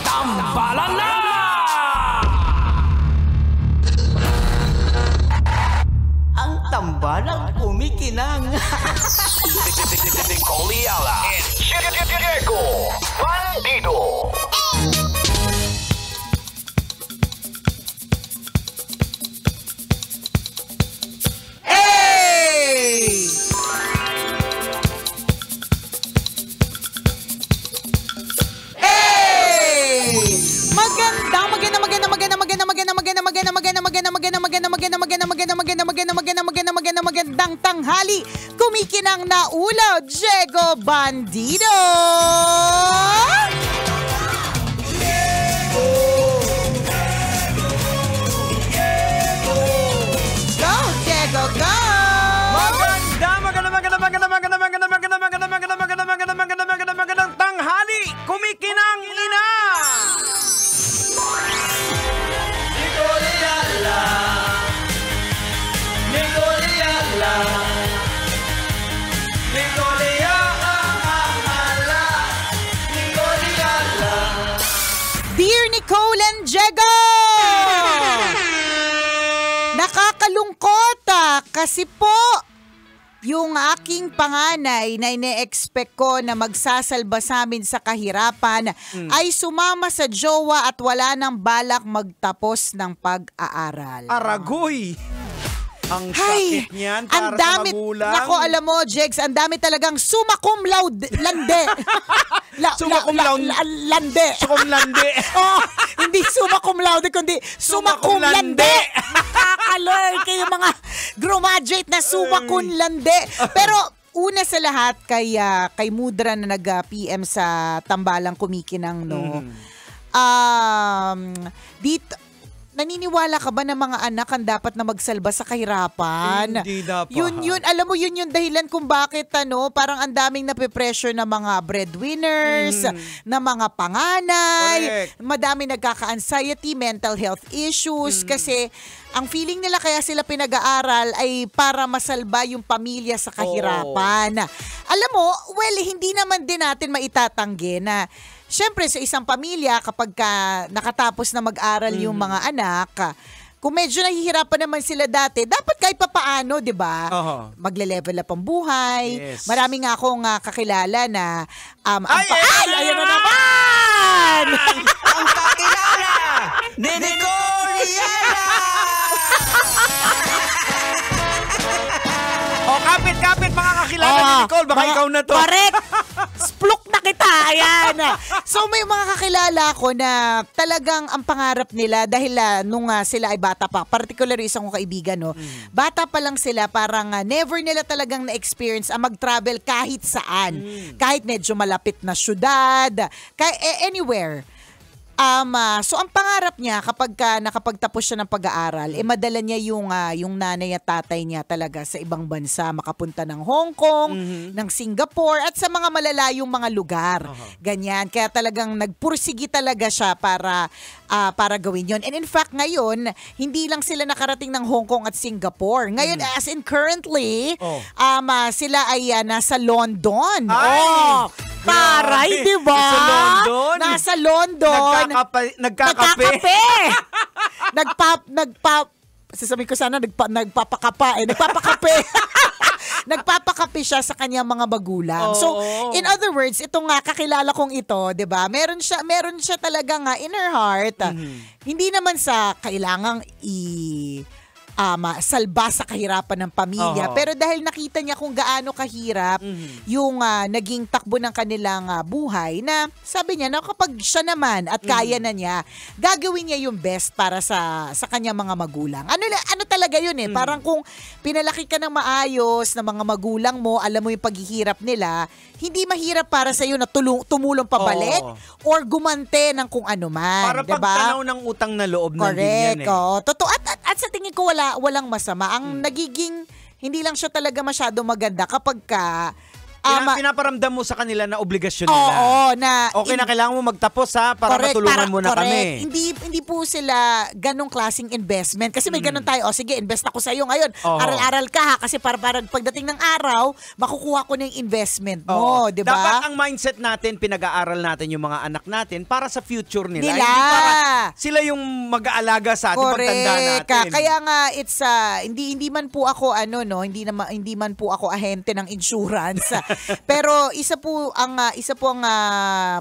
Tambalan na! Ang tambalang kumikinang. Nicole Ayala and Diego Bandido. Magandang tanghali, kumikinang na ulo, Diego Bandido! Go, Diego, go! Magandang tanghali, kumikinang ina! Dear Nicole and Diego! Nakakalungkot kasi po yung aking panganay na ine-expect ko na magsasalba sa amin sa kahirapan ay sumama sa jowa at wala nang balak magtapos ng pag-aaral. Aragoy! Ang sakit niyan para sa magulang. Nako, alam mo, Jegs, ang dami talagang summa cum laude, lande. Summa cum laude. Lande. Summa lande. Oh, hindi summa cum laude, kundi summa cum lande. Nakakaloy kayo mga graduate na summa cum lande. Pero una sa lahat kay Mudra na nag-PM sa Tambalang Kumikinang, no. Dito naniniwala ka ba na mga anak ang dapat na magsalba sa kahirapan? Hindi dapat. Yun, alam mo, yun yung dahilan kung bakit parang ang daming nape-pressure na mga breadwinners, na mga panganay, correct. Madami nagkaka-anxiety, mental health issues, kasi ang feeling nila kaya sila pinag-aaral ay para masalba yung pamilya sa kahirapan. Alam mo, well, hindi naman din natin maitatanggi na siyempre, sa isang pamilya, kapag nakatapos na mag-aral yung mga anak, kung medyo nahihirapan naman sila dati, dapat kahit papaano, di ba? Magle-level up ang buhay. Yes. Marami nga akong kakilala na... Ayan na naman! Ang kakilala ni Nicole Ayala! Kapit mga kakilala ni Nicole. Baka ikaw na to. Correct! Spluk na kita! Ayan! So may mga kakilala ko na talagang ang pangarap nila dahil nung sila ay bata pa, particularly isang kong kaibigan, no, bata pa lang sila, parang never nila talagang na-experience ang mag-travel kahit saan. Kahit medyo malapit na syudad, anywhere. So ang pangarap niya kapag nakapagtapos siya ng pag-aaral, madala niya yung nanay at tatay niya talaga sa ibang bansa, makapunta ng Hong Kong, ng Singapore at sa mga malalayong mga lugar. Ganyan. Kaya talagang nagpursigi talaga siya para gawin 'yon. And in fact, ngayon, hindi lang sila nakarating ng Hong Kong at Singapore. Ngayon, as in currently, sila ay nasa London. Taray, di ba? Nasa London? Nasa London. Nagkakape. Sasabihin ko sana, nagpapakape. Nagpapakape siya sa kanyang mga magulang. So, in other words, itong kakilala kong ito, 'di ba? Meron siya talaga in her heart. Hindi naman sa kailangang salba sa kahirapan ng pamilya. Pero dahil nakita niya kung gaano kahirap yung naging takbo ng kanilang buhay, na sabi niya na kapag siya naman at kaya na niya, gagawin niya yung best para sa kanyang mga magulang. Ano talaga yun parang kung pinalaki ka ng maayos ng mga magulang mo, alam mo yung paghihirap nila, hindi mahirap para sa iyo na tumulong pabalik or gumante ng kung ano man. Para diba? pagtanaw ng utang na loob ng din yan. Correct. Totoo. At sa tingin ko walang masama. Ang nagiging, hindi lang siya talaga masyado maganda kapag Pinaparamdam mo sa kanila na obligasyon nila. Oo, na okay na kailangan mo magtapos para matulungan mo na kami. Hindi po sila ganong klaseng investment. Kasi may ganon tayo, sige, invest ako sa iyo ngayon. Aral-aral ka ha, kasi para pagdating ng araw, makukuha ko na yung investment mo, di ba? Dapat ang mindset natin, pinag-aaral natin yung mga anak natin para sa future nila. Nila. Hindi para sila yung mag-aalaga sa ating pagtanda natin. Kaya nga it's hindi man po ako hindi man po ako ahente ng insurance. Pero isa po ang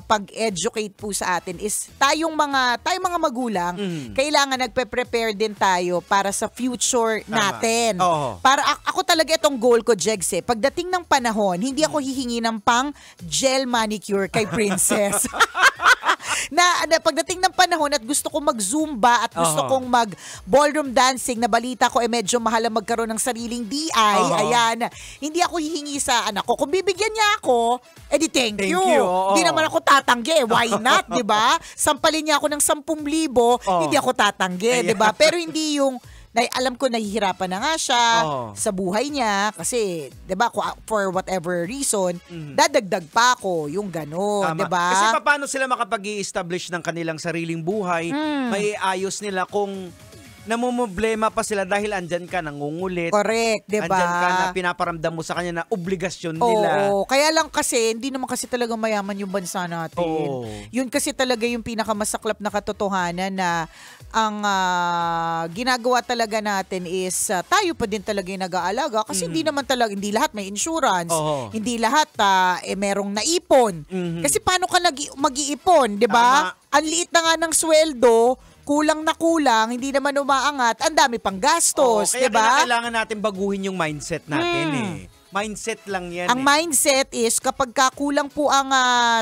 pag-educate po sa atin is tayong mga magulang, kailangan nagpe-prepare din tayo para sa future natin. Para ako talaga itong goal ko, Jegs, pagdating ng panahon, hindi ako hihingi ng pang gel manicure kay Princess. na pagdating ng panahon at gusto kong mag-zumba at gusto kong mag-ballroom dancing, na balita ko medyo mahal ang magkaroon ng sariling DI, ayan, hindi ako hihingi sa anak ko. Kung bibigyan niya ako, edi thank you. Hindi naman ako tatanggi. Why not, di ba? Sampalin niya ako ng 10,000, hindi ako tatanggi, di ba? Pero hindi yung alam ko nahihirapan na nga siya sa buhay niya kasi 'di ba for whatever reason dadagdag pa ako yung gano'n, 'di ba? Kasi paano sila makapag-i-establish ng kanilang sariling buhay, maiayos nila kung namumblema pa sila dahil andyan ka nangungulit. Correct, 'di ba? Andyan ka na pinaparamdam mo sa kanya na obligasyon nila. Oo, kaya lang kasi hindi naman kasi talaga mayaman yung bansa natin. Yun kasi talaga yung pinakamasaklap na katotohanan na ang ginagawa talaga natin is tayo pa din talaga yung nag-aalaga kasi hindi lahat may insurance. Hindi lahat merong naipon. Kasi paano ka mag-iipon, 'di ba? Ang liit na nga ng sweldo, kulang na kulang, hindi naman umaangat, ang dami pang gastos, kaya 'di ba? Kailangan natin baguhin yung mindset natin Mindset lang yan. Ang mindset is kapag kulang po ang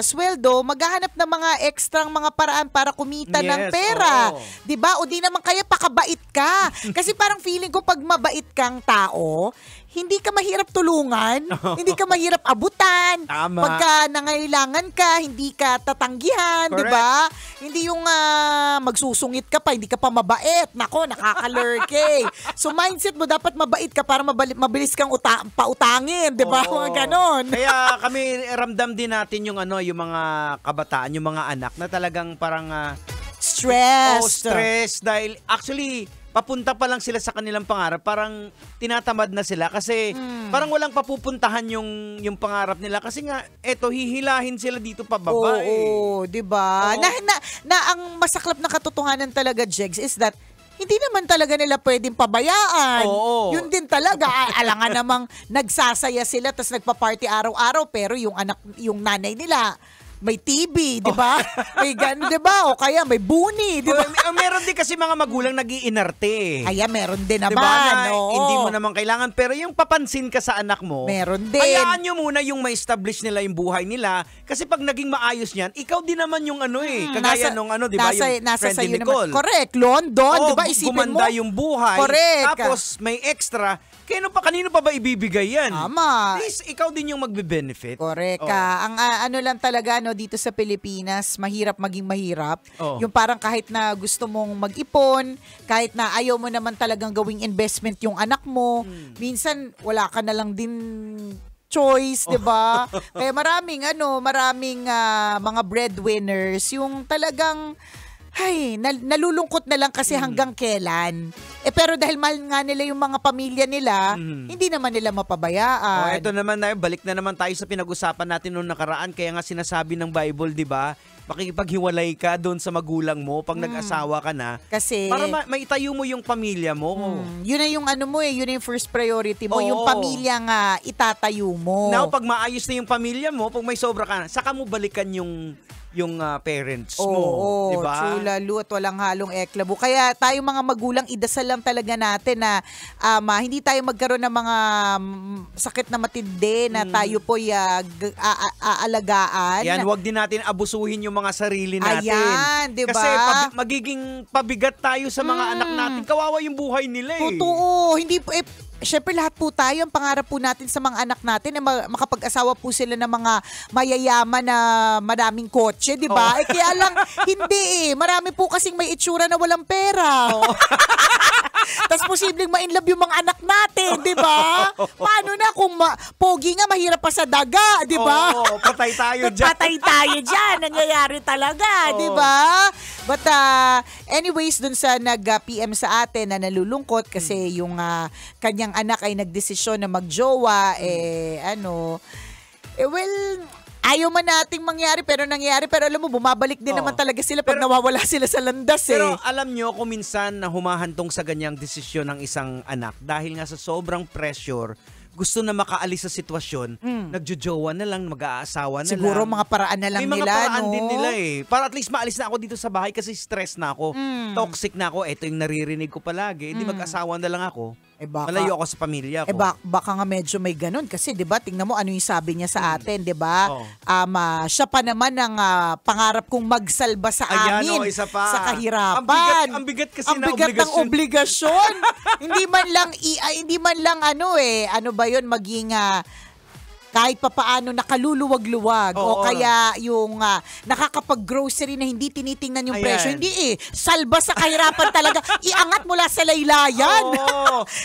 sweldo, maghahanap ng mga ekstrang mga paraan para kumita ng pera. 'Di ba? O di naman kaya pakabait ka. Kasi parang feeling ko pag mabait kang tao, hindi ka mahirap tulungan, hindi ka mahirap abutan. Tama. Pagka nangailangan ka, hindi ka tatanggihan, 'di ba? Hindi yung magsusungit ka pa, hindi ka pa mabait. Nako, nakakalurke. So mindset mo dapat mabait ka para mabilis kang pautangin, 'di ba? Mga ganon. Kaya kami ramdam din natin yung yung mga kabataan, yung mga anak na talagang parang stress dahil actually papunta pa lang sila sa kanilang pangarap, parang tinatamad na sila kasi parang walang papupuntahan yung pangarap nila kasi nga hihilahin sila dito pababa. Oo, 'di ba? Na ang masaklap na katotohanan talaga, Jegs, is that hindi naman talaga nila pwedeng pabayaan. Yun din talaga. Alangan namang nagsasaya sila tapos nagpa-party araw-araw pero yung nanay nila may TV, di ba? May gano'n, di ba? O kaya may buni, di ba? Meron din kasi mga magulang nag-iinarte. Kaya meron din naman. Diba? Hindi mo naman kailangan. Pero yung papansin ka sa anak mo, meron din. Hayaan nyo muna yung ma-establish nila yung buhay nila. Kasi pag naging maayos niyan, ikaw din naman yung kagaya nung di ba? Yung nasa friend ni naman. Nicole. Correct. London, di ba? Isipin mo. Gumanda yung buhay. Correct. Tapos may extra. Kanino pa ba ibibigay yan? Tama. Please, ikaw din yung magbe-benefit. Correct. Ang lang talaga dito sa Pilipinas, mahirap maging mahirap. Yung parang kahit na gusto mong mag-ipon, kahit na ayaw mo naman talagang gawing investment yung anak mo, minsan wala ka na lang din choice, 'di ba? Kaya maraming mga breadwinners yung talagang nalulungkot na lang kasi hanggang kailan. Pero dahil mahal nga nila yung mga pamilya nila, hindi naman nila mapabayaan. Ito naman balik na naman tayo sa pinag-usapan natin noong nakaraan. Kaya nga sinasabi ng Bible, di ba? Makikipaghiwalay ka doon sa magulang mo pag nag-asawa ka na. Kasi para maitayo mo yung pamilya mo. Yun na yung yun na yung first priority mo. Yung pamilya nga itatayo mo. Now, pag maayos na yung pamilya mo, pag may sobra ka na, saka mo balikan yung parents mo, di ba? True lalo at walang halong eklabo. Kaya tayo mga magulang, idasal lang talaga natin na hindi tayo magkaroon ng mga sakit na matindi na tayo po'y aalagaan. Yan, wag din natin abusuhin yung mga sarili natin. Ayan, di ba? Kasi magiging pabigat tayo sa mga anak natin. Kawawa yung buhay nila Totoo. Hindi syempre lahat po tayo, ang pangarap po natin sa mga anak natin na makapag-asawa po sila ng mga mayayaman na maraming kotse, di ba? Kaya lang, hindi Marami po kasing may itsura na walang pera. Tapos posibleng ma-inlove yung mga anak natin, di ba? Paano na kung pogi nga, mahirap pa sa daga, di ba? Oo, patay tayo dyan. Patay tayo dyan. Nangyayari talaga, di ba? But anyways, dun sa nag-PM sa atin na nalulungkot kasi yung kanyang anak ay nagdesisyon na magjowa, well, ayaw man nating mangyari pero nangyari. Pero alam mo, bumabalik din naman talaga sila pag nawawala sila sa landas Pero alam nyo, kung minsan na humahantong sa ganyang desisyon ng isang anak dahil nga sa sobrang pressure, gusto na makaalis sa sitwasyon, nagjojowa na lang, mag-aasawa na Siguro lang. mga paraan na lang May nila, mga paraan no? din nila eh. Para at least maalis na ako dito sa bahay kasi stress na ako. Toxic na ako. Ito yung naririnig ko palagi. Hindi mag-asawa na lang ako. Malayo ako sa pamilya ko. Baka nga medyo may ganun kasi 'di ba? Tingnan mo ano yung sabi niya sa atin, 'di ba? Oo. Siya pa naman ang pangarap kong magsalba sa amin isa pa. sa kahirapan. Ang bigat kasi ang na bigat ng obligasyon. hindi man lang ano ba 'yun, maging kahit papaano nakaluluwag-luwag o kaya yung nakakapag-grocery na hindi tinitingnan yung presyo. Hindi salba sa kahirapan talaga. Iangat mula sa laylayan.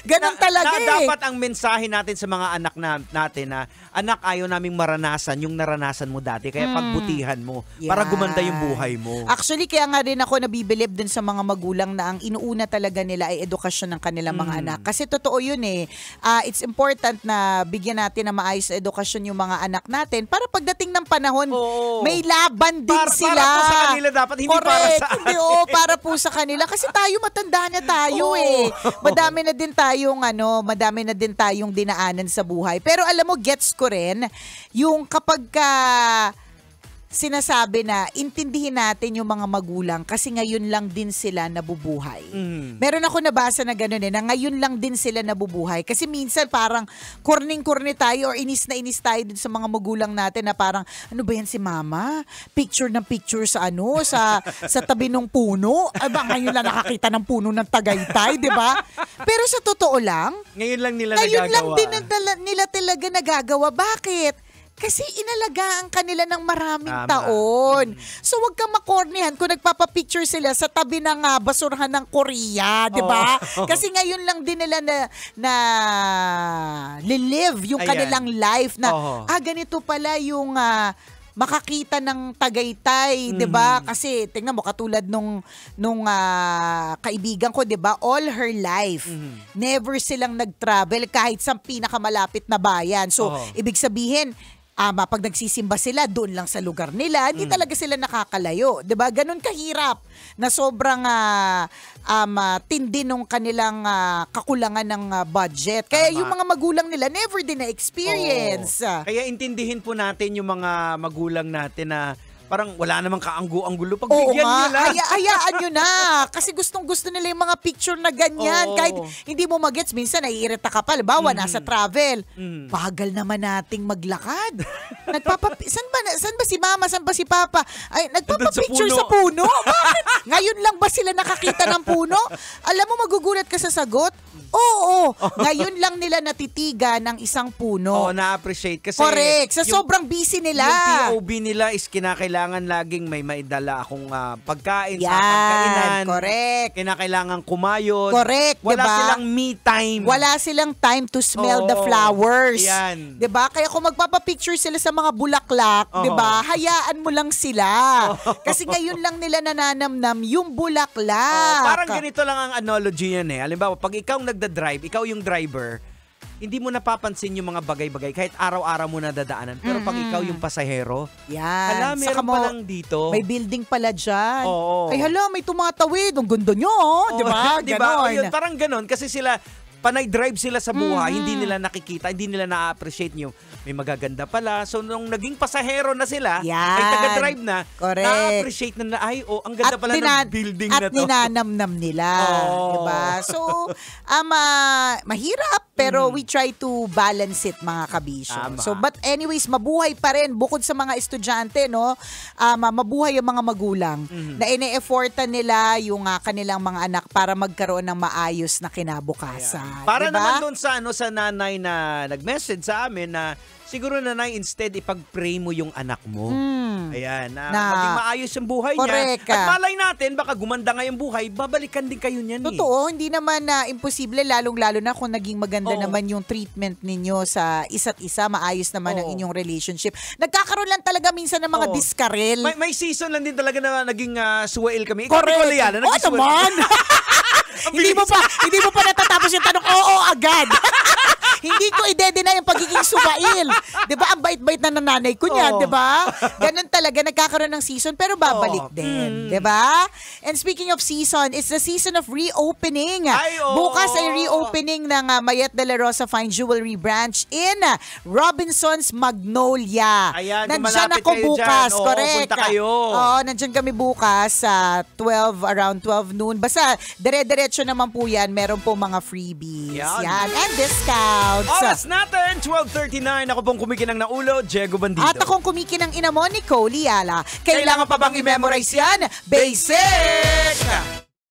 Ganon talaga Dapat ang mensahe natin sa mga anak natin na, anak, ayaw naming maranasan yung naranasan mo dati. Kaya pagbutihan mo para gumanda yung buhay mo. Actually, kaya nga rin ako nabibilib dun sa mga magulang na ang inuuna talaga nila ay edukasyon ng kanilang mga anak. Kasi totoo yun it's important na bigyan natin na maayos edukasyon yung mga anak natin para pagdating ng panahon, may laban din sila. Para po sa kanila dapat, hindi para sa atin. Hindi, para po sa kanila. Kasi tayo, matanda na tayo Madami na din tayong dinaanan sa buhay. Pero alam mo, gets ko rin, yung kapag sinasabi na intindihin natin yung mga magulang kasi ngayon lang din sila nabubuhay. Meron ako nabasa na gano'n na ngayon lang din sila nabubuhay. Kasi minsan parang kurning-kurni tayo or inis na inis tayo din sa mga magulang natin na parang, ano ba yan si mama? Picture ng picture sa sa tabi ng puno? Aba, ngayon lang nakakita ng puno ng Tagaytay, di ba? Pero sa totoo lang, ngayon lang nila ngayon nagagawa. lang din nila talaga nagagawa. Bakit? Kasi inalagaan kanila ng maraming taon. So wag kang makornihan kung nagpapapicture sila sa tabi ng basurahan ng Korea, di ba? Kasi ngayon lang din nila na live yung kanilang life na, ganito pala yung makakita ng Tagaytay, 'di ba? Kasi tingnan mo katulad nung kaibigan ko, 'di ba? All her life, never silang nag-travel kahit sa pinakamalapit na bayan. So, ibig sabihin, pag nagsisimba sila, doon lang sa lugar nila, hindi talaga sila nakakalayo. 'Di ba? Ganun kahirap na sobrang tindi nung kanilang kakulangan ng budget. Kaya yung mga magulang nila never din na-experience. Kaya intindihin po natin yung mga magulang natin na parang wala namang kaanggu-anggulo. Pagbigyan nyo lang. Hayaan nyo na. Kasi gustong-gusto nila yung mga picture na ganyan. Kahit hindi mo magets, minsan naiirita ka pa. Bawa, nasa travel. Bagal naman nating maglakad. Saan ba si mama? Saan ba si papa? Ay, nagpapapicture sa puno. Bakit? Ngayon lang ba sila nakakita ng puno? Alam mo, magugulat ka sa sagot? Oo. Ngayon lang nila natitigan ng isang puno. Na-appreciate. Kasi correct. Sa sobrang busy nila. Yung TOB nila is kinakailangan laging may maidala akong pagkain sa pagkainan. Correct. Kinakailangan kumayod. Correct, Wala diba? silang me time. Wala silang time to smell the flowers. Yan. 'Di ba? Kaya kung magpapapicture sila sa mga bulaklak, 'di ba? Hayaan mo lang sila. Kasi ngayon lang nila nananamnam yung bulaklak. Parang ganito lang ang analogy yan Halimbawa, pag ikaw nagda-drive, ikaw yung driver, hindi mo napapansin yung mga bagay-bagay kahit araw-araw mo na dadaanan. Pero pag ikaw yung pasahero, hala, meron pa lang dito. May building pala dyan. Oo. Ay hala, may tumatawid. Ang ganda nyo, di ba? Diba? Ayun, parang ganon. Kasi sila, panay drive sila sa buhay, hindi nila nakikita, hindi nila na-appreciate nyo. May magaganda pala. So, nung naging pasahero na sila, may taga-drive na, na-appreciate na ang ganda pala ng building na to. At ninanamnam nila. Diba? So, mahirap, pero we try to balance it, mga kabisyo. So, but anyways, mabuhay pa rin, bukod sa mga estudyante, no? Mabuhay ang mga magulang na ine-effortan nila yung kanilang mga anak para magkaroon ng maayos na kinabukasan. Para diba? naman doon sa sa nanay na nag-message sa amin na siguro nanay instead ipag-pray mo yung anak mo. Ayan, na maging maayos yung buhay correct niya. At malay natin, baka gumanda nga yung buhay, babalikan din kayo niyan. Totoo, hindi naman na imposible, lalong-lalo na kung naging maganda naman yung treatment ninyo sa isa't isa, maayos naman ang inyong relationship. Nagkakaroon lang talaga minsan ng mga diskarel. May season lang din talaga na naging suwail kami. Correct. Naman! hindi mo pa natatapos yung tanong, oo agad. Hindi ko i-deny yung pagiging suwail. 'Di ba? Ang bait-bait na nanay ko niyan, 'di ba? Ganun talaga, nagkakaroon ng season pero babalik din, 'di ba? And speaking of season, it's the season of reopening. Bukas ay reopening ng Mayet de la Rosa Fine Jewelry Branch in Robinson's Magnolia. Ayan, nandiyan ako bukas, dyan. correct. Punta kayo. Nandiyan kami bukas sa around 12 noon. Basta dire-diretso naman po 'yan, meron po mga freebies. Yan. And discount. Oras natin, 12:39. Ako pong kumikinang na ulo, Diego Bandido. At akong kumikinang ina mo, Nicole Liala. Kailangan pa bang i-memorize yan? Basic!